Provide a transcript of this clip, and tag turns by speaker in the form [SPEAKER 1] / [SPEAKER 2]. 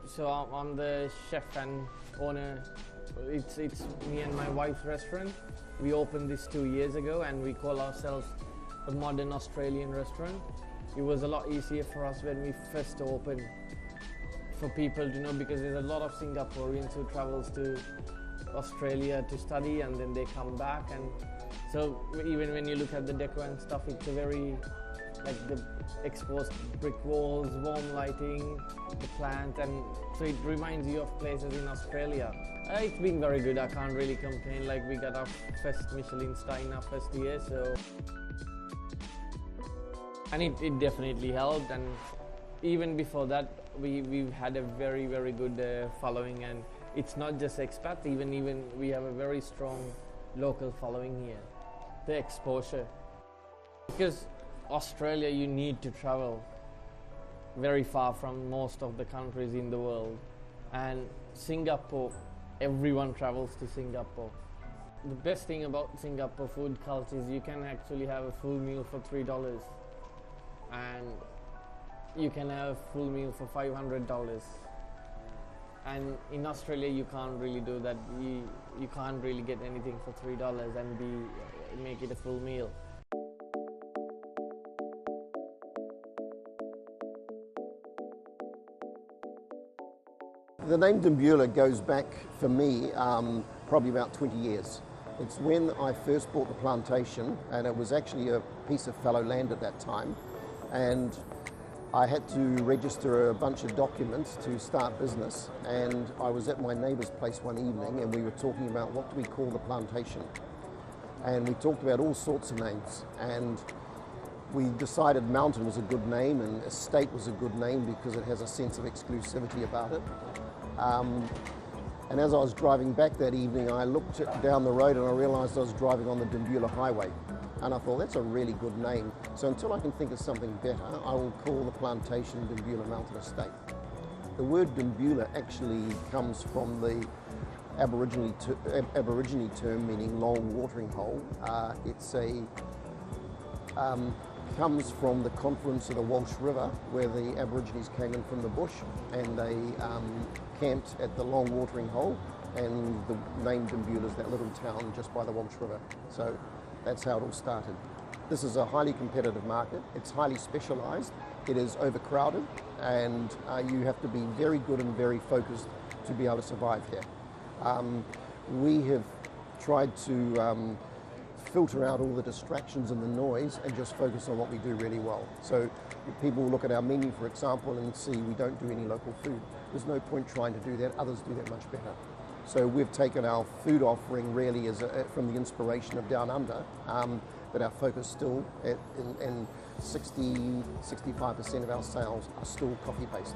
[SPEAKER 1] So I'm the chef and owner. It's me and my wife's restaurant. We opened this 2 years ago and we call ourselves a modern Australian restaurant. It was a lot easier for us when we first opened for people to know, because there's a lot of Singaporeans who travels to Australia to study and then they come back, and so even when you look at the decor and stuff, it's a very like the exposed brick walls, warm lighting, the plant, and so it reminds you of places in Australia. It's been very good, I can't really complain. Like, we got our first Michelin star in our first year, so and it definitely helped. And even before that, we've had a very good following, and it's not just expats, even we have a very strong local following here. The exposure, because Australia, you need to travel very far from most of the countries in the world, and Singapore, everyone travels to Singapore. The best thing about Singapore food culture is you can actually have a full meal for $3, and you can have a full meal for $500. And in Australia, you can't really do that. You can't really get anything for $3 and make it a full meal.
[SPEAKER 2] The name Dimbula goes back, for me, probably about 20 years. It's when I first bought the plantation, and it was actually a piece of fallow land at that time, and I had to register a bunch of documents to start business, and I was at my neighbour's place one evening and we were talking about what do we call the plantation, and we talked about all sorts of names, and we decided mountain was a good name and estate was a good name because it has a sense of exclusivity about it. And as I was driving back that evening, I looked down the road and I realised I was driving on the Dimbula Highway. And I thought, that's a really good name. So until I can think of something better, I will call the plantation Dimbula Mountain Estate. The word Dimbula actually comes from the Aborigine term meaning long watering hole. Comes from the confluence of the Walsh River, where the Aborigines came in from the bush and they camped at the long watering hole, and the name Dimbula is that little town just by the Walsh River. So that's how it all started. This is a highly competitive market. It's highly specialised. It is overcrowded, and you have to be very good and very focused to be able to survive here. We have tried to filter out all the distractions and the noise and just focus on what we do really well. So people will look at our menu, for example, and see we don't do any local food. There's no point trying to do that. Others do that much better. So we've taken our food offering really as from the inspiration of Down Under, but our focus still, in 60-65% of our sales are still coffee-based.